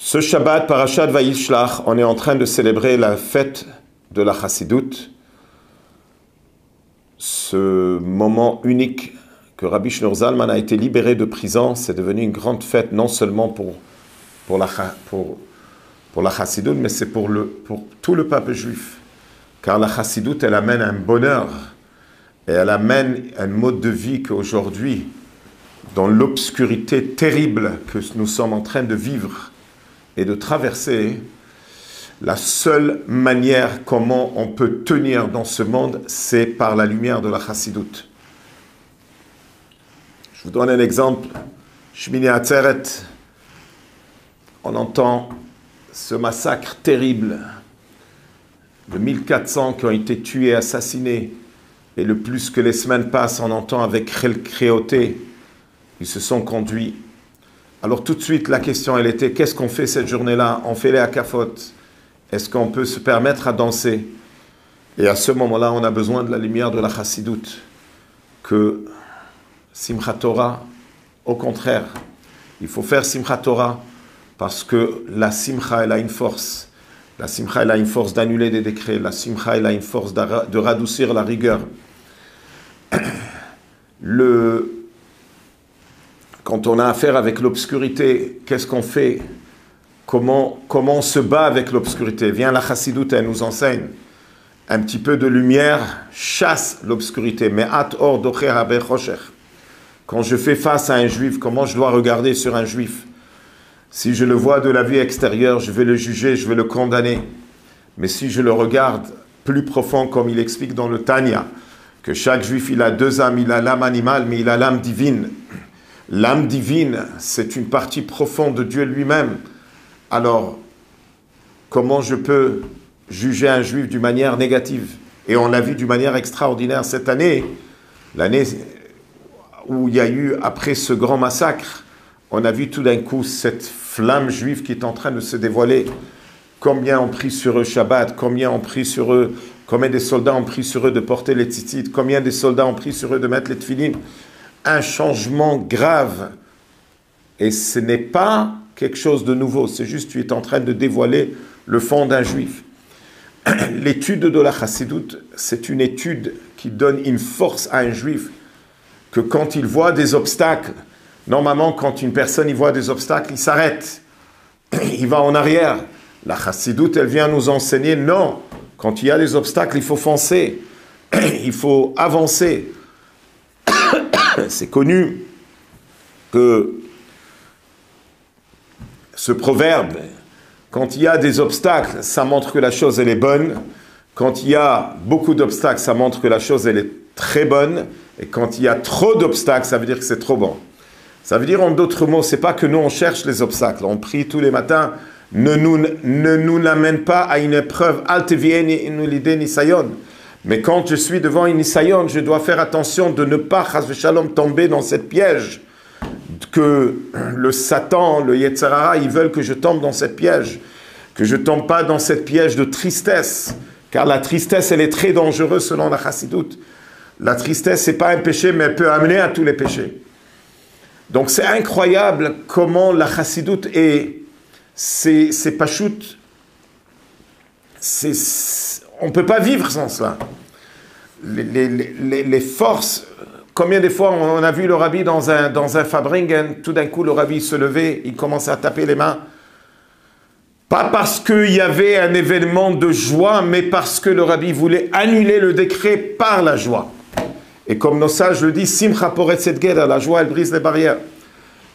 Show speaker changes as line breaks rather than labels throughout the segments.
Ce Shabbat, Parashat Vayishlach, on est en train de célébrer la fête de la Chassidoute, ce moment unique que Rabbi Shneur Zalman a été libéré de prison. C'est devenu une grande fête, non seulement pour la Chassidoute, mais c'est pour tout le peuple juif. Car la Chassidoute, elle amène un bonheur, et elle amène un mode de vie qu'aujourd'hui, dans l'obscurité terrible que nous sommes en train de vivre et de traverser, la seule manière comment on peut tenir dans ce monde, c'est par la lumière de la Chassidoute. Je vous donne un exemple. Shmini Atzeret, on entend ce massacre terrible de 1400 qui ont été tués, assassinés, et le plus que les semaines passent, on entend avec cruauté, ils se sont conduits. Alors tout de suite, la question, elle était, qu'est-ce qu'on fait cette journée-là? On fait les hakafot. Est-ce qu'on peut se permettre à danser? Et à ce moment-là, on a besoin de la lumière de la Chassidoute. Que Simchat Torah, au contraire, il faut faire Simchat Torah parce que la Simcha, elle a une force. La Simcha, elle a une force d'annuler des décrets. La Simcha, elle a une force de radoucir la rigueur. Quand on a affaire avec l'obscurité, qu'est-ce qu'on fait? Comment on se bat avec l'obscurité? Viens, la Chassidoute, elle nous enseigne. Un petit peu de lumière chasse l'obscurité. Me'at or docher habe chosher. Quand je fais face à un juif, comment je dois regarder sur un juif? Si je le vois de la vue extérieure, je vais le juger, je vais le condamner. Mais si je le regarde plus profond, comme il explique dans le Tanya, que chaque juif, il a deux âmes, il a l'âme animale, mais il a l'âme divine. L'âme divine, c'est une partie profonde de Dieu lui-même. Alors, comment je peux juger un juif d'une manière négative? Et on l'a vu d'une manière extraordinaire cette année, l'année où il y a eu, après ce grand massacre, on a vu tout d'un coup cette flamme juive qui est en train de se dévoiler. Combien ont pris sur eux Shabbat, combien ont pris sur eux, combien des soldats ont pris sur eux de porter les tzitzit, combien des soldats ont pris sur eux de mettre les tefillin. Un changement grave. Et ce n'est pas quelque chose de nouveau, c'est juste tu es en train de dévoiler le fond d'un juif. L'étude de la Chassidoute, c'est une étude qui donne une force à un juif, que quand il voit des obstacles, normalement quand une personne y voit des obstacles, il s'arrête, il va en arrière. La Chassidoute, elle vient nous enseigner, non, quand il y a des obstacles, il faut foncer, il faut avancer. C'est connu que ce proverbe, quand il y a des obstacles, ça montre que la chose elle est bonne. Quand il y a beaucoup d'obstacles, ça montre que la chose elle est très bonne. Et quand il y a trop d'obstacles, ça veut dire que c'est trop bon. Ça veut dire en d'autres mots, c'est pas que nous on cherche les obstacles. On prie tous les matins, ne nous l'amène pas à une épreuve. Mais quand je suis devant une Nisayon, je dois faire attention de ne pas, chas v'shalom, tomber dans cette piège. Que le Satan, le Yetzer Hara, ils veulent que je tombe dans cette piège. Que je ne tombe pas dans cette piège de tristesse. Car la tristesse, elle est très dangereuse selon la Chassidoute. La tristesse, ce n'est pas un péché, mais elle peut amener à tous les péchés. Donc c'est incroyable comment la Chassidoute est... C'est pachout. On ne peut pas vivre sans cela. Les forces... Combien de fois on a vu le rabbi dans un Fabringen, tout d'un coup le rabbi se levait, il commençait à taper les mains. Pas parce qu'il y avait un événement de joie, mais parce que le rabbi voulait annuler le décret par la joie. Et comme nos sages le disent, Simcha poret sedgera, la joie elle brise les barrières.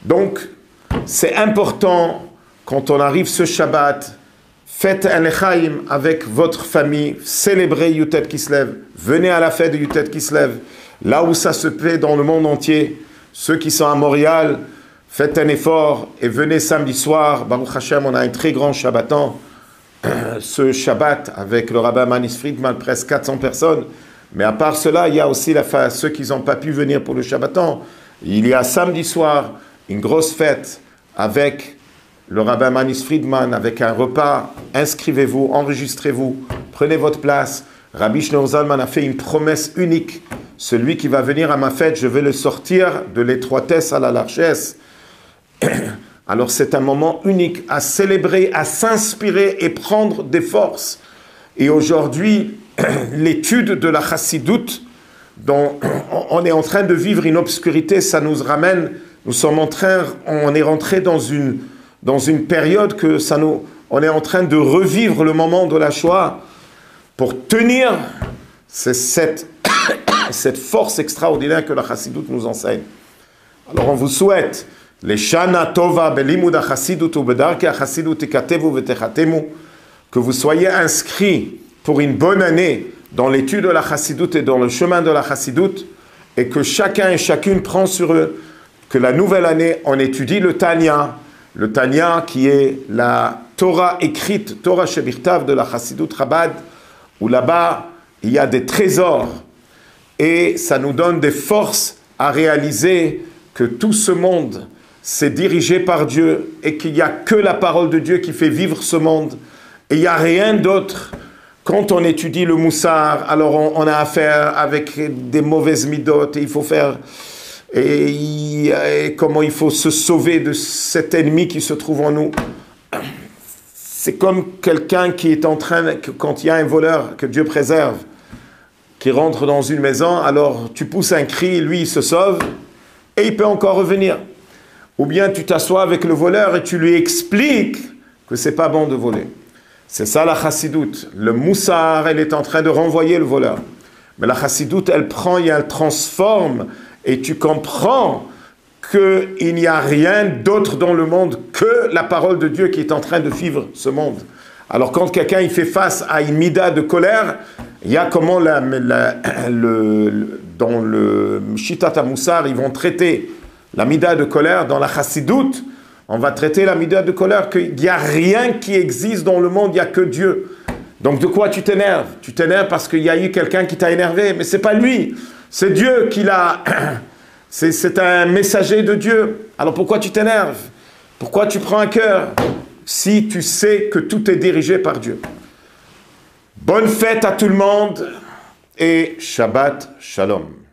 Donc c'est important quand on arrive ce Shabbat, faites un lechaim avec votre famille, célébrez Yutet Kislev, venez à la fête de Yutet Kislev. Là où ça se fait dans le monde entier, ceux qui sont à Montréal, faites un effort et venez samedi soir. Baruch Hashem, on a un très grand Shabbaton. Ce Shabbat, avec le rabbin Manis Friedman, presque 400 personnes. Mais à part cela, il y a aussi ceux qui n'ont pas pu venir pour le Shabbaton. Il y a samedi soir une grosse fête avec le rabbin Manis Friedman, avec un repas. Inscrivez-vous, enregistrez-vous, prenez votre place. Rabbi Shneur Zalman a fait une promesse unique. Celui qui va venir à ma fête, je vais le sortir de l'étroitesse à la largesse. Alors c'est un moment unique à célébrer, à s'inspirer et prendre des forces. Et aujourd'hui, l'étude de la chassidoute, dont on est en train de vivre une obscurité, ça nous ramène, on est rentré dans une période que on est en train de revivre le moment de la Shoah pour tenir cette force extraordinaire que la chassidoute nous enseigne. Alors on vous souhaite les Shana Tova Belimud HaChassidut Ubedarke HaChassidut Tikatevu Vetechatemu, que vous soyez inscrits pour une bonne année dans l'étude de la chassidoute et dans le chemin de la chassidoute, et que chacun et chacune prend sur eux que la nouvelle année, on étudie le Tanya qui est la Torah écrite, Torah Shebirtav de la chassidoute Chabad, où là-bas, il y a des trésors, et ça nous donne des forces à réaliser que tout ce monde, c'est dirigé par Dieu, et qu'il n'y a que la parole de Dieu qui fait vivre ce monde, et il n'y a rien d'autre. Quand on étudie le moussar, alors on a affaire avec des mauvaises midotes, et il faut faire, et comment il faut se sauver de cet ennemi qui se trouve en nous. C'est comme quelqu'un qui est en train, quand il y a un voleur que Dieu préserve, qui rentre dans une maison, alors tu pousses un cri, lui il se sauve, et il peut encore revenir. Ou bien tu t'assois avec le voleur et tu lui expliques que c'est pas bon de voler. C'est ça la chassidoute. Le moussar, elle est en train de renvoyer le voleur. Mais la chassidoute, elle prend et elle transforme, et tu comprends qu'il n'y a rien d'autre dans le monde que la parole de Dieu qui est en train de vivre ce monde. Alors quand quelqu'un il fait face à une mida de colère, il y a comment dans le Shitat HaMussar, ils vont traiter la mida de colère. Dans la chassidoute, on va traiter la mida de colère qu'il n'y a rien qui existe dans le monde, il n'y a que Dieu. Donc de quoi tu t'énerves? Tu t'énerves parce qu'il y a eu quelqu'un qui t'a énervé, mais ce n'est pas lui, c'est Dieu qui l'a... C'est un messager de Dieu. Alors pourquoi tu t'énerves? Pourquoi tu prends un cœur si tu sais que tout est dirigé par Dieu? Bonne fête à tout le monde et Shabbat Shalom.